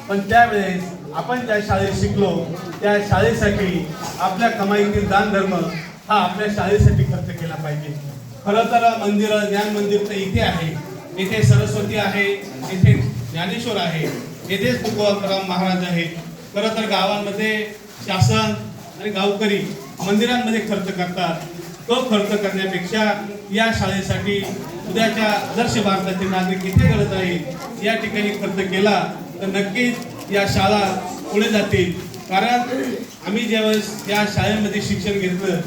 पण त्यावेळेस आपण ज्या शाळेत शिकलो त्या शाळेसाठी आपल्या कमाईतील दान धर्म हा आपल्या शाळेसाठी खर्च केला पाहिजे. खरं तर मंदिर, ज्ञान मंदिर तर इथे आहे, इथे सरस्वती आहे, इथे ज्ञानेश्वर आहे, येथेच तुकोबाराम महाराज आहेत. खरं तर गावांमध्ये शासन आणि गावकरी मंदिरांमध्ये खर्च करतात. तो खर्च करण्यापेक्षा या शाळेसाठी उद्याच्या आदर्श भारताचे नागरिक इथे घडत आहेत या ठिकाणी खर्च केला तर नक्कीच या शाळा पुढे जातील. कारण आम्ही ज्यावेळेस या शाळेमध्ये शिक्षण घेतलं,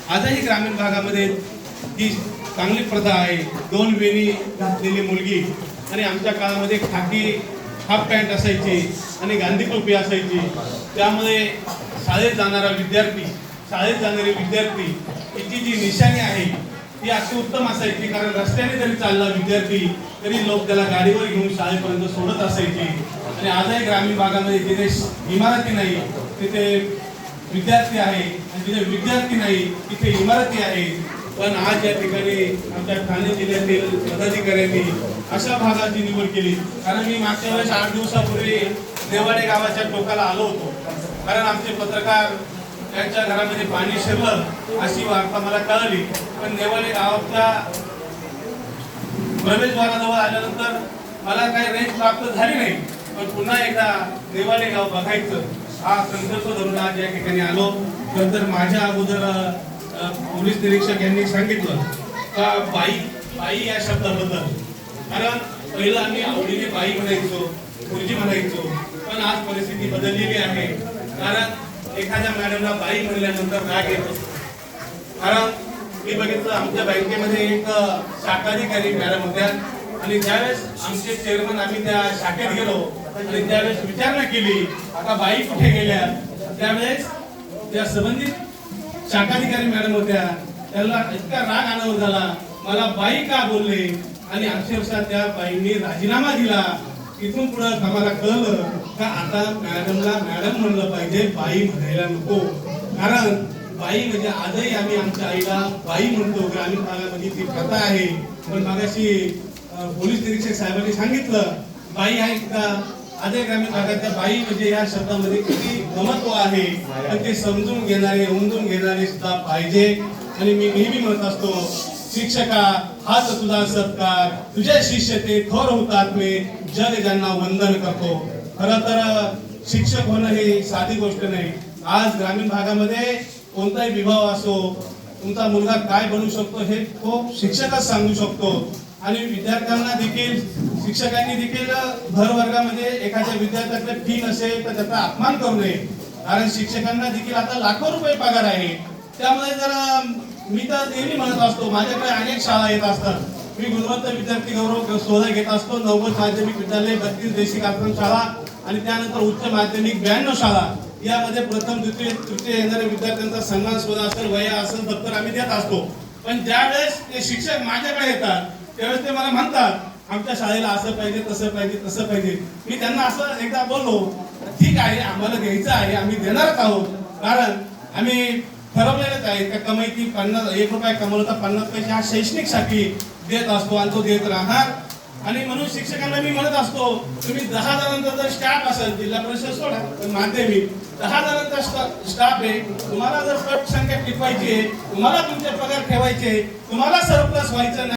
आजही ग्रामीण भागामध्ये ही चांगली प्रथा आहे. 2 वेणी घातलेली मुलगी आणि आमच्या काळामध्ये खाकी हाफ पॅन्ट असायची आणि गांधी टोपी असायची. त्यामुळे शाळेत जाणारे विद्यार्थी याची जी निशाणी आहे ती अति उत्तम असायची. कारण रस्त्याने जरी चालला विद्यार्थी तरी लोक त्याला गाडीवर घेऊन शाळेपर्यंत सोडत असायची. आणि आजही ग्रामीण भागामध्ये जिथे इमारती नाही तिथे विद्यार्थी आहे आणि जिथे विद्यार्थी नाही तिथे इमारती आहे. पण आज या ठिकाणी आमच्या ठाणे जिल्ह्यातील पदाधिकाऱ्यांनी अशा भागाची निवड केली. कारण मी मागच्या वेळेस 8 दिवसापूर्वी नेवाडे गावाच्या टोकाला आलो होतो. कारण आमचे पत्रकार त्यांच्या घरामध्ये पाणी शिरलं अशी वार्ता मला कळली. पण नेवाडे गावाच्या प्रवेशद्वाराजवळ आल्यानंतर मला काही रेंज प्राप्त झाली नाही. पण पुन्हा एकदा नेवाडे गाव बघायचं हा संकल्प धरून आज या ठिकाणी आलो. नंतर माझ्या अगोदर पोलीस निरीक्षक यांनी सांगितलं का बाई या शब्दाबद्दल. कारण पहिलं आम्ही आवडीने बाई म्हणायचो, गुरुजी म्हणायचो. पण आज परिस्थिती बदललेली आहे. कारण एखाद्या मॅडमला बाई म्हणल्यानंतर राग येतो. कारण मी बघितलं आमच्या बँकेमध्ये एक शाखाधिकारी मॅडम होत्या आणि ज्यावेळेस आमचे चेअरमन आम्ही त्या शाखेत गेलो आणि त्यावेळेस विचारणा केली आता बाई कुठे गेल्या, त्यावेळेस त्या संबंधित शाखाधिकारी मॅडम होत्या, त्याला इतका राग अनावर झाला, मला बाई का बोलले आणि अक्षरशः त्या बाईंनी राजीनामा दिला. इथून पुढे आम्हाला कळलं का आता मॅडमला मॅडम म्हणलं पाहिजे, बाई म्हणायला नको. कारण बाई म्हणजे आजही आम्ही आमच्या आईला बाई म्हणतो. ग्रामीण भागामध्ये ती प्रथा आहे. पण मागाशी पोलीस निरीक्षक साहेबांनी सांगितलं बाई आहे का, आजही ग्रामीण भागाच्या बाई म्हणजे या शब्दामध्ये किती महत्व आहे. पण ते समजून घेणारे, उमजून घेणारे सुद्धा पाहिजे. आणि मी नेहमी म्हणत असतो शिक्षका हाच तुझा सत्कार, तुझे शिष्य ते थोर होतात मी जग ज्यांना वंदन करतो. खरं तर शिक्षक होणं ही साधी गोष्ट नाही. आज ग्रामीण भागामध्ये कोणताही विभाग असो, तुमचा मुलगा काय बनू शकतो हे तो शिक्षकच सांगू शकतो. आणि विद्यार्थ्यांना देखील शिक्षकांनी देखील भर वर्गामध्ये एखाद्या विद्यार्थ्याकडे फी नसेल तर त्याचा अपमान करू नये. कारण शिक्षकांना देखील आता लाखो रुपये पगार आहे. त्यामुळे जर मी तर नेहमी म्हणत असतो माझ्याकडे अनेक शाळा येत असतात. मी गुणवंत विद्यार्थी गौरव सोहळा घेत असतो. 90 माध्यमिक विद्यालय, 32 बेसिक आश्रम शाळा आणि त्यानंतर उच्च माध्यमिक 92 शाळा. यामध्ये प्रथम द्वितीय तृतीय येणाऱ्या विद्यार्थ्यांचा सन्मान सोहळा असेल, वह्या असेल, दप्तर आम्ही देत असतो. पण ज्यावेळेस ते शिक्षक माझ्याकडे येतात त्यावेळेस ते मला म्हणतात आमच्या शाळेला असं पाहिजे, तसं पाहिजे, तसं पाहिजे. मी त्यांना असं एकदा बोललो ठीक आहे आम्हाला घ्यायचं आहे, आम्ही देणारच आहोत. कारण आम्ही ठरवलेलंच आहे का कमाईती 1 रुपया कमवलं तर 50 पैसे हा शैक्षणिकसाठी देत असतो आणि तो देत राहणार. आणि म्हणून शिक्षकांना मी म्हणत असतो तुम्ही 10 जणांचा जर स्टाफ असेल, जिल्हा परिषद सोडा माध्यमिक 10 जणांचा स्टाफ आहे, तुम्हाला जर पट संख्या टिकवायची आहे, तुम्हाला तुमचे पगार ठेवायचे, तुम्हाला सरप्लस व्हायचं नाही.